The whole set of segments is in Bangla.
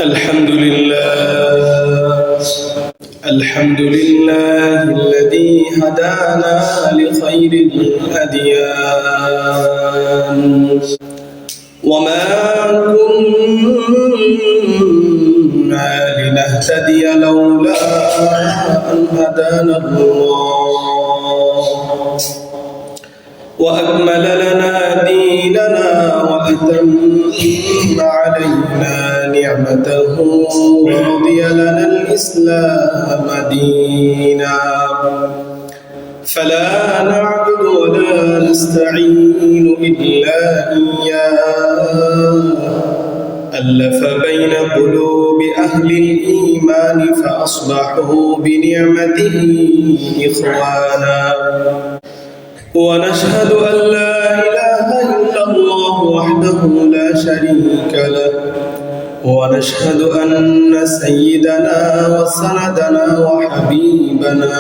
الحمد لله الذي هدانا لخير الأديان وما كنا لنهتدي لولا أن هدانا الله وأكمل لنا ديننا وأتم علينا نعمته ورضي لنا الإسلام دينا فلا نعبد ولا نستعين إلا إياه ألف بين قلوب أهل الإيمان فأصبحوا بنعمته إخوانا ونشهد أن لا إله إلا الله وحده لا شريك له ونشهد أن سيدنا وسندنا وحبيبنا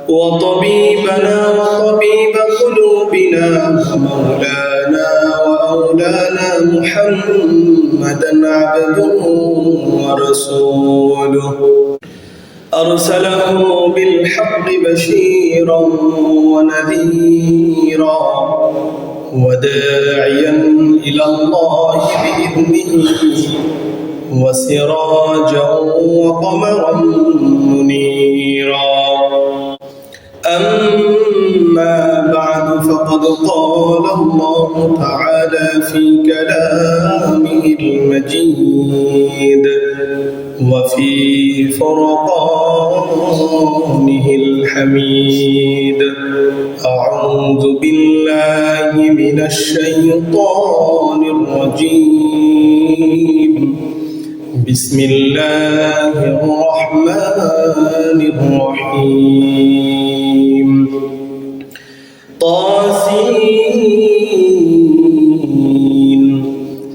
وطبيبنا وطبيب قلوبنا ومولانا وأولانا محمدا عبده ورسوله أرسله بالحق بشيرا ونذيرا وداعيا إلى الله بإذنه وسراجا وقمرا منيرا أما بعد فقد قال الله تعالى في كلامه المجيد وفي فرقانه الحميد أعوذ بالله من الشيطان الرجيم بسم الله الرحمن الرحيم طاسين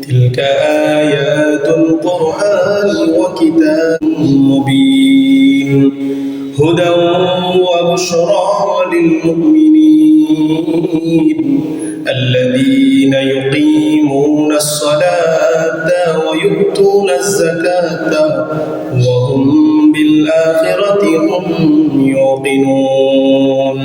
تلك آيات القرآن وكتاب مبين هدى وبشرى للمؤمنين الذين يقيمون الصلاة ويؤتون الزكاة وهم بالآخرة هم يوقنون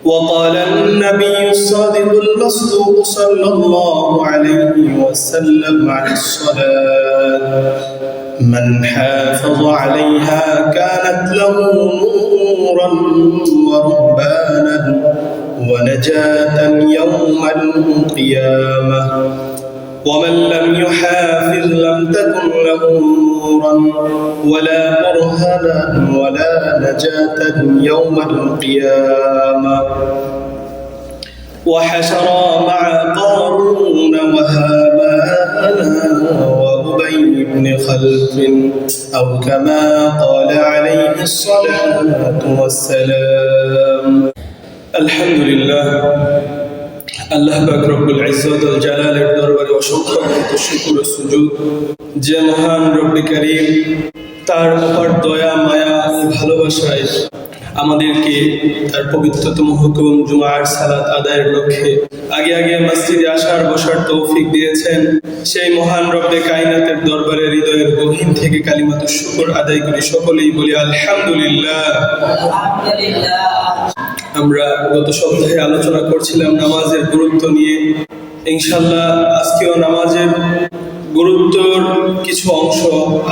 وقال النبي الصادق المصدوق صلى الله عليه وسلم عن الصلاة من حافظ عليها كانت له نورا ورهبانا ونجاة يوم القيامة ومن لم يحافظ لم تكن له نورا ولا برهانا ولا نجاة يوم القيامة وحشر مع قارون وهامان وأبي بن خلف أو كما قال عليه الصلاة والسلام الحمد لله আল্লাহ পাক রব্বুল ইজ্জত ওয়াল জালালের দরবারে অসংখ্য শুকর ও সুজুদ যে মহান রব্বুল কারীম তার অপার দয়া মায়া ও ভালোবাসায় আমাদেরকে তার পবিত্রতম হুকুম জুমার সালাত আদায়ের লক্ষ্যে আগে আগে মসজিদে আসার বসার তৌফিক দিয়েছেন সেই মহান রব্বে কায়নাতের দরবারে হৃদয়ের গভীর থেকে কালিমাতুশ শুকর আদায় করি সকলেই বলি আলহামদুলিল্লাহ। আমরা গত সপ্তাহে আলোচনা করছিলাম নামাজের গুরুত্ব নিয়ে। ইনশাআল্লাহ আজকেও নামাজের গুরুত্বর কিছু অংশ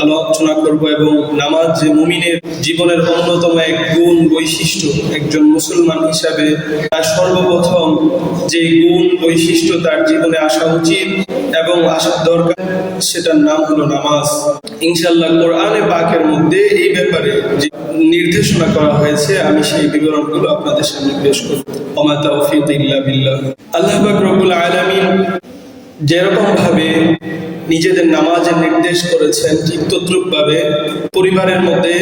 আলোচনা করব এবং নামাজ যে মুমিনের জীবনের অন্যতম এক গুণ বৈশিষ্ট্য, একজন মুসলমান হিসাবে তার সর্বপ্রথম যে গুণ বৈশিষ্ট্য তার জীবনে আসা উচিত এবং আসার দরকার, সেটার নাম হলো নামাজ। ইনশাআল্লাহ কোরআনে পাকের মধ্যে এই ব্যাপারে যে নির্দেশনা করা হয়েছে আমি সেই বিবরণগুলো আপনাদের সামনে পেশ করব। ওমা তাওফীক ইল্লা বিল্লাহ। আল্লাহ পাক রব্বুল আলামিন যেরকম ভাবে নিজেদের নামাজের নির্দেশ করেছেন ঠিক তদ্রূপভাবে পরিবারের মধ্যে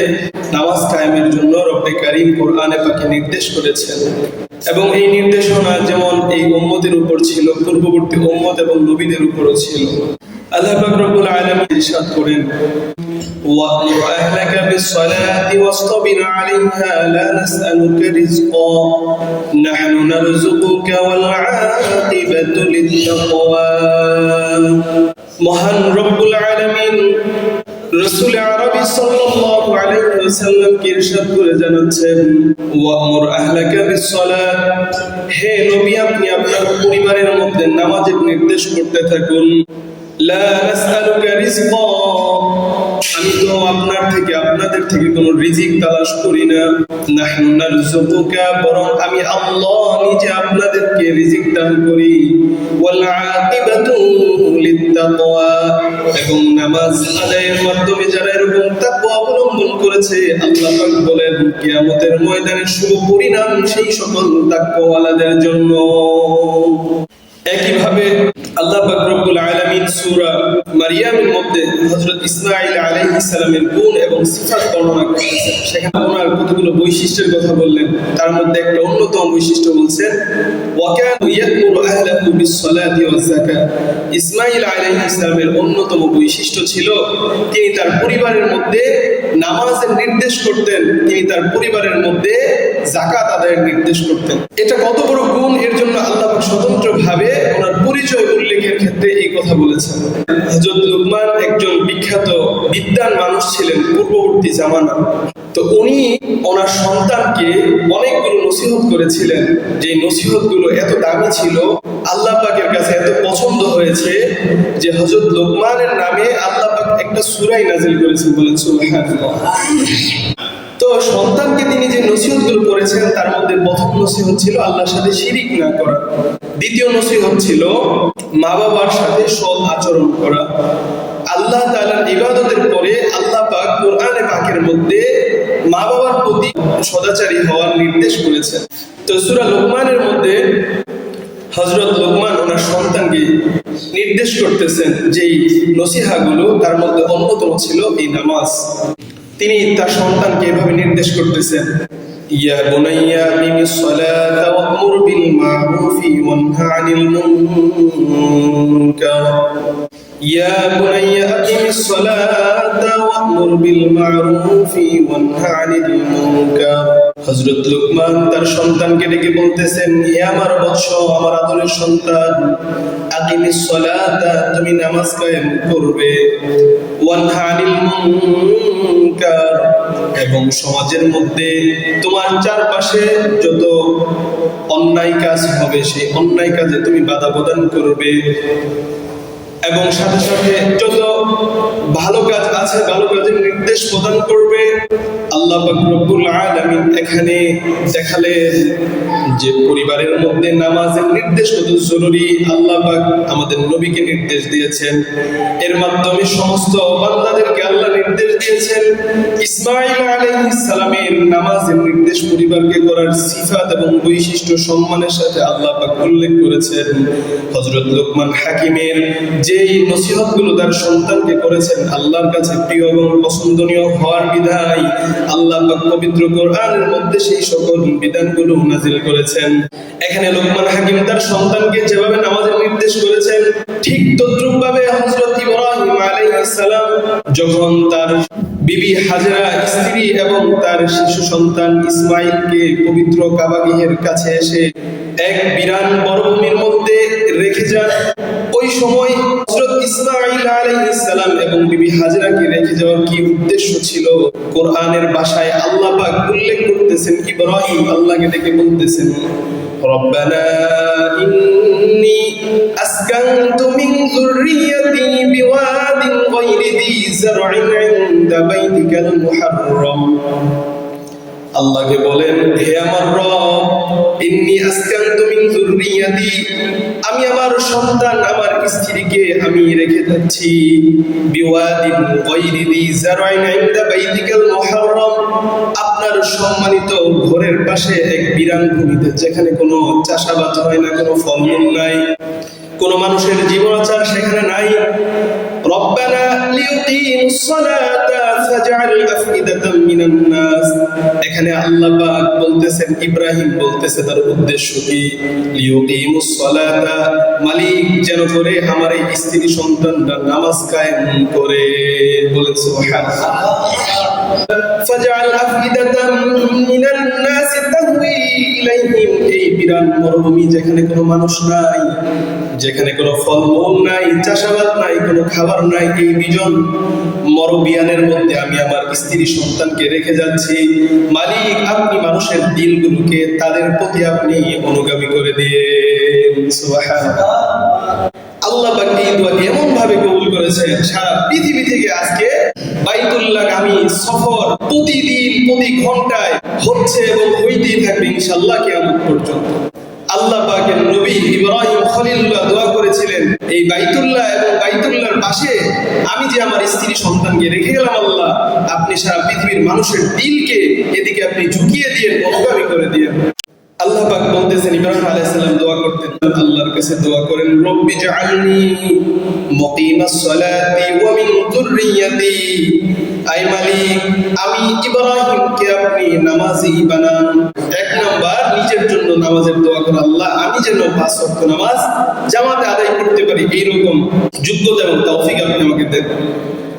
নামাজ কায়েমের জন্য রব্বে কারীম কোরআনে পাকে নির্দেশ করেছেন এবং এই নির্দেশনা যেমন এই উম্মতের উপর ছিল, পূর্ববর্তী উম্মত এবং নবীদের উপরও ছিল। আল্লাহ পাক রব্বুল আলামিন ইরশাদ করেন وَأْمُرْ أَهْلَكَ بِالصَّلَاةِ وَاصْطَبِرْ عَلَيْهَا لَا نَسْأَلُكَ رِزْقًا نَحْنُ نَرْزُقُكَ وَالْعَاقِبَةُ لِلتَّقْوَى মহান রব্বুল আলামিন রাসূল আরবি সাল্লাল্লাহু আলাইহি ওয়াসাল্লাম কে ইরশাদ করে জানাচ্ছেন, ওয়া'মুর আহলাকা বিস-সালাত, হে নবী আপনি আপনার পরিবারের মধ্যে নামাজের নির্দেশ করতে থাকুন। লা নাসআলুকা রিজকা, আমি তো আপনাদের থেকে কোনো রিজিক তালাশ করি না। নাহনু নারযুকুকা, বরং আমি আল্লাহ নিজে আপনাদেরকে রিজিক দান করি। ওয়াল আকিবাতু লিত-তাকওয়া, এবং নামাজ আদায়ের মাধ্যমে যারা এরকম তাকওয়া অবলম্বন করেছে, আল্লাহ পাক বলেন কিয়ামতের ময়দানে শুভ পরিণাম সেই সকল তাকওয়াওয়ালাদের জন্য। একইভাবে আল্লাহ পাক রব্বুল আলামিন সূরা মারইয়ামের মধ্যে হযরত ইসমাঈল আলাইহিস সালামের গুণ এবং সিফাত বর্ণনা করেছেন। সেখানে ওনার কতগুলো বৈশিষ্ট্যের কথা বললেন, তার মধ্যে একটা অন্যতম বৈশিষ্ট্য বলছেন, ওয়া কানা ইয়া'মুরু আহলাহু বিস-সালাতি ওয়াজ-যাকাত। ইসমাঈল আলাইহিস সালামের অন্যতম বৈশিষ্ট্য ছিল তিনি তার পরিবারের মধ্যে নামাজের নির্দেশ করতেন, তিনি তার পরিবারের মধ্যে যাকাত আদায়ের নির্দেশ করতেন। এটা কত বড় গুণ, এর জন্য আল্লাহ পাক স্বতন্ত্রভাবে ওনার পরিচয় উল্লেখের ক্ষেত্রে এই কথা বলেছেন। হযরত লুকমান একজন বিখ্যাত বিদ্বান মানুষ ছিলেন পূর্ববর্তী জামানা। তো উনি ওনার সন্তানকে অনেকগুলো নসিহত করেছিলেন, যে নসিহতগুলো এত দামি ছিল, আল্লাহ পাকের কাছে এত পছন্দ হয়েছে যে হযরত লুকমানের নামে আল্লাহ পাক একটা সূরা নাযিল করেছেন। বলেন সুবহানাল্লাহ। তো সন্তানকে তিনি যে নসিহতগুলো করেছেন তার মধ্যে প্রথম নসিহত ছিল আল্লাহর সাথে শিরিক না করা। দ্বিতীয় নসিহত ছিল মা বাবার সাথে সৎ আচরণ করা। আল্লাহ তাআলার ইবাদতের পরে আল্লাহ পাক কোরআনে পাকের মধ্যে মা বাবার প্রতি সদাচারী হওয়ার নির্দেশ করেছেন। তো সূরা লুকমানের মধ্যে হযরত লুকমান ওনার সন্তানকে নির্দেশ করতেছেন যেই নসিহাগুলো, তার মধ্যে অন্যতম ছিল এই নামাজ। তিনি তার সন্তানকে এভাবে নির্দেশ করতেছেন, ইয়া বুনাইয়া আকিমিস সালাতা ওয়া'মুর বিল মা'রুফি ওয়ানহা আনিল মুনকার। ইয়া বুনাইয়া আকিমিস সালাতা ওয়া'মুর বিল মা'রুফি ওয়ানহা আনিল মুনকার। হযরত লুকমান তার সন্তানকে ডেকে বলতেছেন, হে আমার বৎস, আমার আদরের সন্তান, আকিমিস সালাতা, তুমি নামাজ কায়েম করবে, ওয়ানহা আনিল মুনকার, এবং সমাজের মধ্যে তোমার চারপাশে যত অন্যায় কাজ হবে সেই অন্যায় কাজে তুমি বাধা প্রদান করবে, এবং সাথে সাথে যত ভালো কাজ আছে ভালো কাজের নির্দেশ প্রদান করবে। আল্লাহ পাক রব্বুল আলামিন এখানে দেখালেন যে পরিবারের মধ্যে নামাজের নির্দেশ কত জরুরি। আল্লাহ পাক আমাদের নবীকে নির্দেশ দিয়েছেন, এর মাধ্যমে সমস্ত বান্দাদেরকে আল্লাহ নির্দেশ দিয়েছেন। ইসমাঈল আলাইহিস সালামের নামাজের নির্দেশ পরিবারকে করার সিফাত এবং বৈশিষ্ট্য সম্মানের সাথে আল্লাহ পাক উল্লেখ করেছেন। হযরত লুকমান হাকিমের যেই নসিহতগুলো তার সন্তানকে করেছেন আল্লাহর কাছে প্রিয় এবং পছন্দনীয় হওয়ার বিধায় আল্লাহ পাক পবিত্র কোরআনের মধ্যে সেই সকল বিধানগুলো নাযিল করেছেন। এখানে লুকমান হাকিম তার সন্তানকে যেভাবে নামাজের নির্দেশ করেছেন, ঠিক তদ্রূপভাবে হযরত ইব্রাহিম আলাইহিস সালাম যখন তার বিবি হাজরা স্ত্রী এবং তার শিশু সন্তান ইসমাঈলকে পবিত্র কাবাগৃহের কাছে এসে এক বিরান মরুভূমির মধ্যে রেখে যান, ওই সময় হযরত ইসমাঈল আলাইহিস সালাম এবং বিবি হাজরাকে রেখে যাওয়ার কি উদ্দেশ্য ছিল, কোরআনের ভাষায় আল্লাহ পাক উল্লেখ করতেছেন। ইব্রাহিম আল্লাহকে ডেকে বলতেছেন, রব্বানা ইন্নী আসকানতু মিন যুররিয়্যাতি বিওয়াদিন গায়রি যী যার'ইন ইনদা বাইতিকাল মুহাররম। আল্লাহকে বলেন, হে আমার রব, ইন্নী আসকানতু মিন যুররিয়্যাতি, আমি আমার সন্তান আমার স্ত্রীকে আমি রেখে যাচ্ছি, বিওয়াদিন গায়রি যী যার'ইন ইনদা বাইতিকাল মুহাররম, আপনার সম্মানিত ঘরের পাশে এক বিরান ভূমিতে, যেখানে কোনো চাষাবাদ হয় না, কোনো ফলমূল নাই, কোনো মানুষের জীবনাচার সেখানে নাই। রব্বানা লিয়ুকিমুস সালাতা ফাজআল আফইদাতাম মিনান নাস। এখানে আল্লাহ পাক বলতেছেন, ইব্রাহিম বলতেছে তার উদ্দেশ্য কি, লিয়ুকিমুস সালাতা, মালিক যেন করে আমার এই স্ত্রী সন্তানরা নামাজ কায়েম করে। বলেন সুবহানাল্লাহ। ফাজআল আফইদাতাম মিনান নাস তাহওয়ি ইলাইহিম, এই বিরান মরুভূমি যেখানে কোনো মানুষ নাই, যেখানে কোনো ফলমূল নাই, চাষাবাদ নাই, কোনো খাবার নাই, এই বিজন মরুবিয়ানের মধ্যে আমি আমার স্ত্রী সন্তানকে রেখে যাচ্ছি। মালিক, আপনি মানুষের দিলগুলোকে তাদের প্রতি আপনি অনুগামী করে দিয়ে। সুবহানাল্লাহ। আল্লাহ পাক এই দোয়া এমন ভাবে কবুল করেছেন, সারা পৃথিবী থেকে আজকে বাইতুল্লাহগামী সফর প্রতিদিন প্রতি ঘন্টায় হচ্ছে এবং হইতেই থাকবে ইনশাআল্লাহ কিয়ামত পর্যন্ত। আল্লাহ পাকের নবী ইব্রাহিম খলিলুল্লাহ দোয়া করেছিলেন, এই বাইতুল্লাহ এবং বাইতুল্লাহর পাশে আমি যে আমার স্ত্রী সন্তানকে রেখে গেলাম, আল্লাহ আপনি সারা পৃথিবীর মানুষের দিলকে এদিকে আপনি ঝুঁকিয়ে দিয়ে অনুগামী করে দিয়ে। আল্লাহ পাক বলতেছেন, ইব্রাহিম আলাইহিস সালাম দোয়া করতেন, আল্লাহর কাছে দোয়া করেন, রব্বি জাআলনি মুকিমাস সালাতি ওয়া মিন যুররিয়াতি, আই মালিক আমি ইব্রাহিমকে আপনি নামাজি বানান। এক নাম্বার নিজের জন্য নামাজের দোয়া করা, আল্লাহ আমি যেন 5 ওয়াক্ত নামাজ জামাতে আদায় করতে পারি এইরকম যোগ্যতা এবং তৌফিক আপনি আমাকে দেন।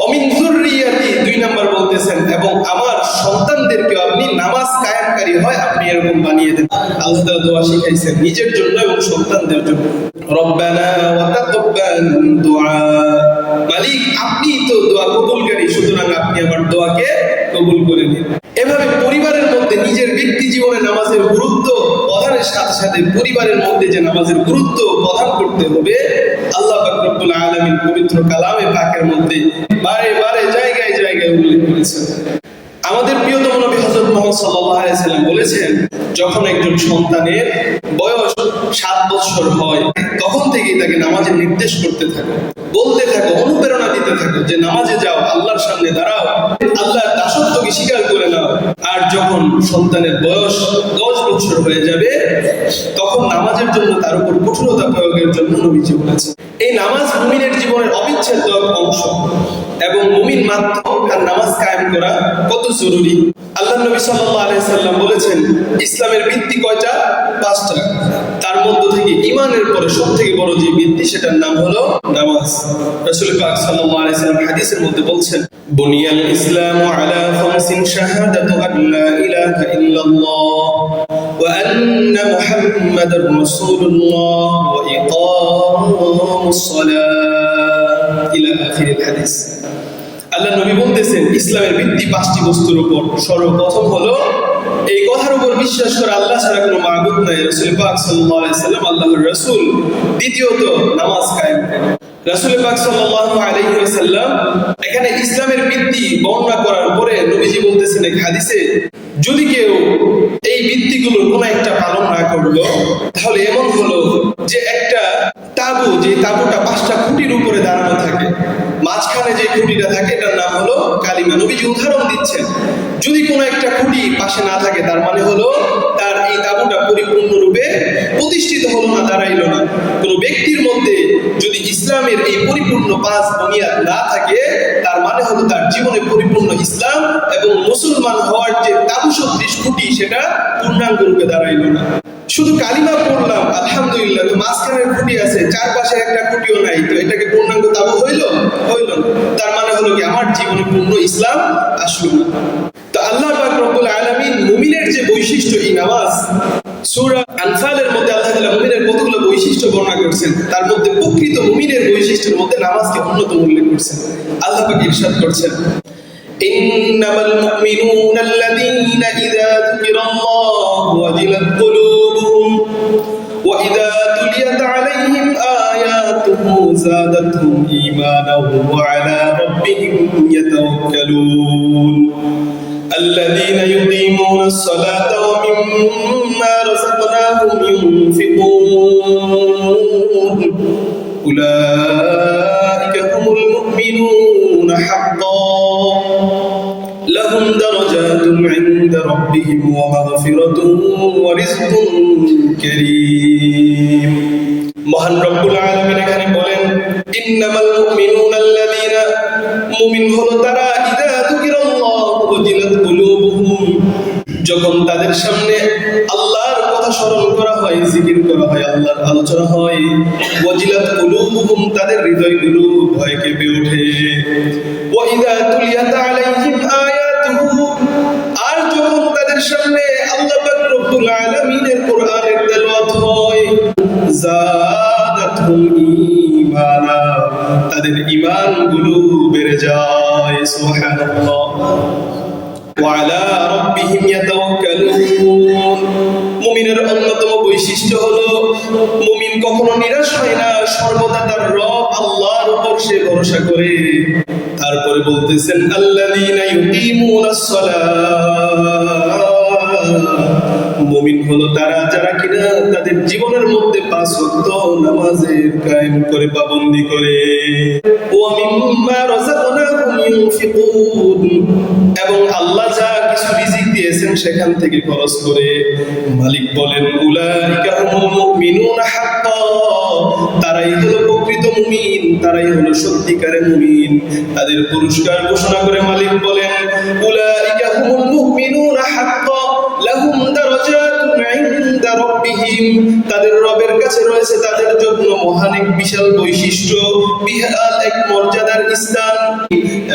অমিন যুররিয়াতি, 2 নাম্বার বলতেছেন, এবং আমার সন্তানদেরকে আপনি নামাজ কায়েমকারী হয় আপনি এরকম বানিয়ে দেন। আল্লাহ তাআলা দোয়া শিখাইছেন নিজের জন্য এবং সন্তানদের জন্য। রব্বানা ওয়া তাকাব্বাল দুআ, মালিক আপনি তো দোয়া কবুলকারী, সুতরাং আপনি আমার দোয়াকে কবুল করে নিন। এভাবে পরিবারের মধ্যে নিজের ব্যক্তি জীবনে নামাজের গুরুত্ব প্রদানের সাথে সাথে পরিবারের মধ্যে যে নামাজের গুরুত্ব প্রদান করতে হবে, আল্লাহ পাক রব্বুল আলামিন পবিত্র কালামে পাকের মধ্যে বারে বারে জায়গায় জায়গায় উল্লেখ করেছেন। আমাদের প্রিয়তম নবী হযরত মুহাম্মদ সাল্লাল্লাহু আলাইহি ওয়াসাল্লাম বলেছেন, যখন একজন সন্তানের বয়স 7 বছর হয় তখন থেকেই তাকে নামাজের নির্দেশ করতে থাকো, বলতে থাকো, অনুপ্রেরণা দিতে থাকো যে নামাজে যাও, আল্লাহর সামনে দাঁড়াও, আল্লাহর দাসত্বকে স্বীকার করে নাও। আর যখন সন্তানের বয়স 10 বছর হয়ে যাবে তখন নামাজের জন্য তার উপর কঠোরতা প্রয়োগের জন্য নবীজি বলেছেন। এই নামাজ মুমিনের জীবনের অবিচ্ছেদ্য অংশ এবং মুমিন মাত্র আর নামাজ কায়েম করা কত জরুরি। আল্লাহ নবী সাল্লাল্লাহু আলাইহি সাল্লাম বলেছেন, ইসলামের ভিত্তি কয়টা? 5টা। তার মধ্য থেকে ঈমানের পরে সবথেকে বড় যে ভিত্তি সেটার নাম হলো নামাজ। রাসূল পাক সাল্লাল্লাহু আলাইহি সাল্লাম হাদিসের মধ্যে বলছেন, বুনিয়াল ইসলামু আলা খামসিন শাহাদাতু আন লা ইলাহা ইল্লাল্লাহ ওয়া আন্না মুহাম্মাদার রাসূলুল্লাহ ওয়া ইকামুস সালাহ ইলা আখিরিল হাদিস। আল্লাহ নবী বলতেছেন, ইসলামের ভিত্তি 5টি বস্তুর উপর। সর্বপ্রথম হলো এই কথার উপর বিশ্বাস করা আল্লাহ ছাড়া কোনো মাবুদ নাই, রাসূল পাক সাল্লাল্লাহু আলাইহি সাল্লাম আল্লাহর রাসূল। দ্বিতীয়ত নামাজ কায়েম করা। রাসূল পাক সাল্লাল্লাহু আলাইহি ওয়াসাল্লাম এখানে ইসলামের ভিত্তি বর্ণনা করার পরে নবীজি বলতেছেন এক হাদিসে, যদি কেউ এই ভিত্তিগুলোর কোনো একটা পালন না করলো তাহলে এমন হলো যে একটা তাবু, যে তাবুটা 5টা খুঁটির উপরে দাঁড়ানো থাকে, মাঝখানে যে খুঁটিটা থাকে এটার নাম হলো কালিমা। নবীজি উদাহরণ দিচ্ছেন, যদি কোনো একটা খুঁটি পাশে না থাকে তার মানে হলো তার এই তাবুটা পরিপূর্ণরূপে প্রতিষ্ঠিত হলো না, দাঁড়াইলো না। কোনো ব্যক্তির মধ্যে যদি ইসলামের এই পরিপূর্ণ 5 বুনিয়াদ না থাকে তার মানে হলো তার জীবনে পরিপূর্ণ ইসলাম এবং মুসলমান হওয়ার যে তাবু সদৃশ খুঁটি সেটা পূর্ণাঙ্গ রূপে দাঁড়াইলো না। শুধু কালিমা পড়লাম আলহামদুলিল্লাহ, তো মাঝখানের খুঁটি আছে, চারপাশে একটা খুঁটিও নাই, তো এটাকে পূর্ণাঙ্গ তাবু হইল না। তার মানে হলো কি আমার জীবনে পূর্ণ ইসলাম আসলো না। তো আল্লাহ পাক রব্বুল আলামিন মুমিনের যে বৈশিষ্ট্য এই নামাজ, সূরা আনফালের মধ্যে আল্লাহ তাআলা মুমিনের কতগুলো বৈশিষ্ট্য বর্ণনা করেছেন, তার মধ্যে প্রকৃত মুমিনের বৈশিষ্ট্যের মধ্যে নামাজকে অন্যতম উল্লেখ করেছেন। আল্লাহ পাক ইরশাদ করছেন, ইন্নামাল মুমিনুনা আল্লাযীনা ইযা যুকিরাল্লাহু ওয়াজিলাত কুলুবুহুম ওয়া ইযা তুলিয়াত আলাইহিম আয়াতুহু যাদাতহুম ঈমানান ওয়া আলা রাব্বিহিম ইয়াতাওয়াক্কালুন الذين يقيمون الصلاة ومما رزقناهم ينفقون أولئك هم المؤمنون حقا لهم درجات عند ربهم ومغفرة ورزق كريم। মহান রব্বুল আলামিন এখানে বলেন, ইন্নামাল মুমিনুনা আল্লাযীনা, মুমিন হলো তারা, ইযা যুকিরাল্লাহু ওয়াজিলাত কুলুবুহুম, যখন তাদের সামনে আল্লাহর কথা স্মরণ করা হয়, জিকির করা হয়, আল্লাহর আলোচনা হয়, ওয়াজিলাত কুলুবুহুম, তাদের হৃদয়গুলো ভয়ে কেঁপে ওঠে, ওয়া ইযা তুলিয়াত আলাইহিম আয়াতুহু বেড়ে যায়। সুবহানাল্লাহ। ওয়া আলা রাব্বিহিম ইয়াতাওয়াক্কালুন। মুমিনের অন্যতম বৈশিষ্ট্য হলো মুমিন কখনো নিরাশ হয় না, সর্বদা তার রব আল্লাহর উপর সে ভরসা করে। তারপরে বলতেছেন আল্লাযীনা ইউকিমুনাস সালাহ। মুমিন হলো তারা যারা কিনা তাদের জীবনের মধ্যে 5 ওয়াক্ত নামাজের কায়েম করে, পাবন্দী করে। ওয়া মিম্মা রাযাকনাহুম ইউনফিকুন। এবং আল্লাহ যা কিছু রিজিক দিয়েছেন সেখান থেকে খরচ করে। মালিক বলেন উলাইকা হুমুল মুমিনুনা হাক্কা। তারাই হলো প্রকৃত মুমিন, তারাই হলো সত্যিকারের মুমিন। তাদের পুরস্কার ঘোষণা করে মালিক বলেন উলাইকা হুমুল মুমিনুনা হাক্কা লাহুম দারাজাতুন ইনদা রাব্বিহিম। তাদের রবের কাছে রয়েছে তাদের জন্য মহান এক বিশাল বৈশিষ্ট্য, বিশাল এক মর্যাদার স্থান,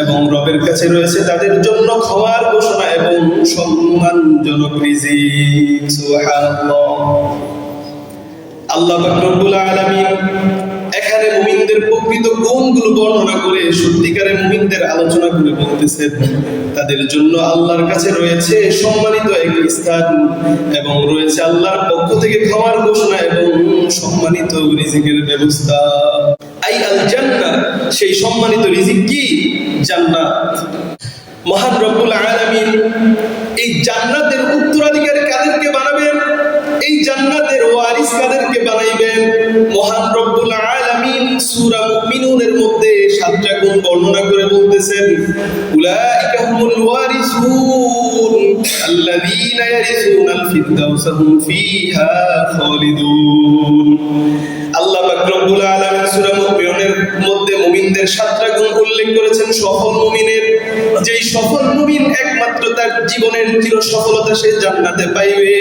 এবং রবের কাছে রয়েছে তাদের জন্য ক্ষমার ঘোষণা এবং সম্মানজনক রিজিক। সুবহানাল্লাহ। আল্লাহ পাক রব্বুল আলামিন এখানে মুমিনদের প্রকৃত গুণগুলো বর্ণনা করে সত্যিকারের মুমিনদের আলোচনা করে বলতেছেন তাদের জন্য আল্লাহর কাছে রয়েছে সম্মানিত এক স্থান এবং রয়েছে আল্লাহর পক্ষ থেকে ক্ষমার ঘোষণা এবং সম্মানিত রিজিকের ব্যবস্থা। আই আল জান্নাহ, সেই সম্মানিত রিজিক কি? জান্নাত। মহান রব্বুল আলামিন এই জান্নাতের উত্তরাধিকারী কাদেরকে বানাবেন, এই জান্নাতের ওয়ারিস কাদেরকে বানাইবেন, মহান রব্বুল আলামিন সূরা মুমিনুনের মধ্যে 7টা গুণ বর্ণনা করে বলতেছেন উলাইকা হুমুল ওয়ারিসুন আল্লাযীনা ইয়ারিসুনাল ফিরদাউসা হুম ফিহা খালিদুন। আল্লাহ পাক রব্বুল আলামিন সূরা মুমিনুনের মধ্যে মুমিনদের 7টা গুণ উল্লেখ করেছেন সফল মুমিনের। যেই সফল মুমিন একমাত্র তার জীবনের চির সফলতা সে জান্নাতে পাইবে।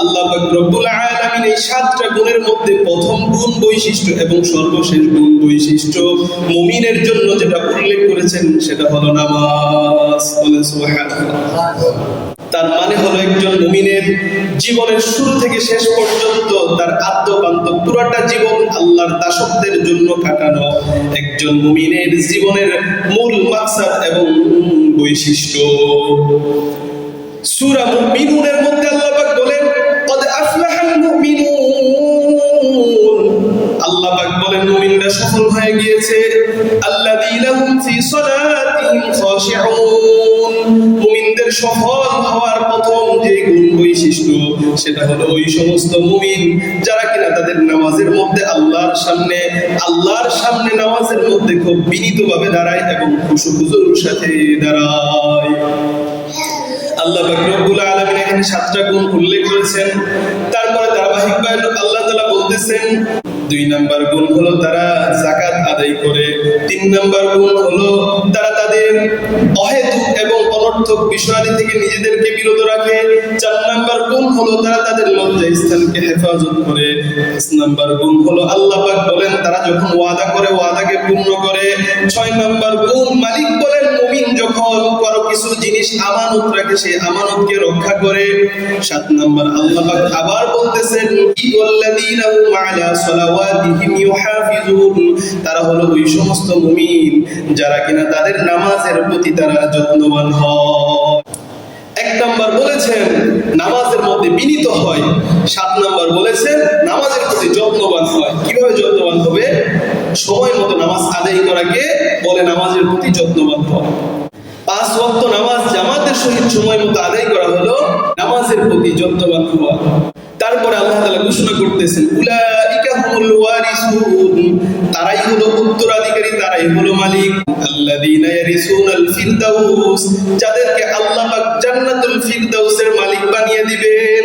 আল্লাহ পাক রব্বুল আলামিন এই 7টা গুণের মধ্যে প্রথম গুণ বৈশিষ্ট্য এবং সর্বশেষ গুণ বৈশিষ্ট্য মুমিনের জন্য যেটা উল্লেখ করেছেন সেটা হলো নামাজ। বলেন সুবহানাল্লাহ। তার মানে হলো একজন মুমিনের জীবনের শুরু থেকে শেষ পর্যন্ত তার আদ্যপান্ত পুরোটা জীবন আল্লাহর দাসত্বের জন্য কাটানো একজন মুমিনের জীবনের মূল মাকসাদ এবং বৈশিষ্ট্য। সূরা মুমিনুনের মধ্যে আল্লাহ পাক বলেন কদ আফলাহাল মুমিনুন। আল্লাহ পাক বলেন মুমিনরা সফল হয়ে গিয়েছে। আল্লাযীনা হুম ফি সালাতিহিম খাশিউন। মুমিনদের সফল হওয়ার প্রথম যে গুণ বৈশিষ্ট্য সেটা হলো ওই সমস্ত মুমিন যারা কিনা তাদের নামাজের মধ্যে আল্লাহর সামনে নামাজের মধ্যে খুব বিনীতভাবে দাঁড়ায় এবং খুশুখুজুর সাথে দাঁড়ায়। আল্লাহ পাক রব্বুল আলামিন এখানে 7টা গুণ উল্লেখ করেছেন। তারপরে ধারাবাহিকভাবে আল্লাহ তাআলা বলতেছেন 2 নাম্বার গুণ হলো তারা যাকাত আদায় করে, 3 নাম্বার গুণ হলো তারা তাদের অহেতুক এবং অনর্থক বিষয়াদি থেকে নিজেদেরকে বিরত রাখে, 4 নাম্বার গুণ হলো তারা তাদের লজ্জা স্থানকে হেফাজত করে, 5 নাম্বার গুণ হলো আল্লাহ পাক বলেন তারা যখন ওয়াদা করে ওয়াদাকে পূর্ণ করে, 6 নাম্বার গুণ মালিক বলেন মুমিন যখন কারো কিছু জিনিস আমানত রাখে সেই আমানতকে রক্ষা করে, 7 নাম্বার আল্লাহ পাক আবার বলতেছেন ওয়াল্লাযীনা হুম আলা সালাওয়াতিহিম ইউহাফিজুন। তারা হলো ওই সমস্ত মুমিন যারা কিনা তাদের নামাজের প্রতি তারা যত্নবান হয়। 1 নাম্বার বলেছেন নামাজের মধ্যে বিনীত হয়, 7 নাম্বার বলেছেন নামাজের প্রতি যত্নবান হয়। কিভাবে যত্নবান হবে? সময় মতো নামাজ আদায় করাকে বলে নামাজের প্রতি যত্নবান হয়। 5 ওয়াক্ত নামাজ জামাতের সহিত সময় মতো আদায় করা হলো নামাজের প্রতি যত্নবান হওয়া। তারপরে আল্লাহ তাআলা ঘোষণা করতেছেন উলাইকা হুমুল ওয়ারিসুন। তারাই হলো উত্তরাধিকারী, তারাই হলো মালিক। আল্লাযীনা ইয়ারিসুনাল ফিরদাউস। যাদেরকে আল্লাহ পাক জান্নাতুল ফিরদাউসের মালিক বানিয়ে দিবেন।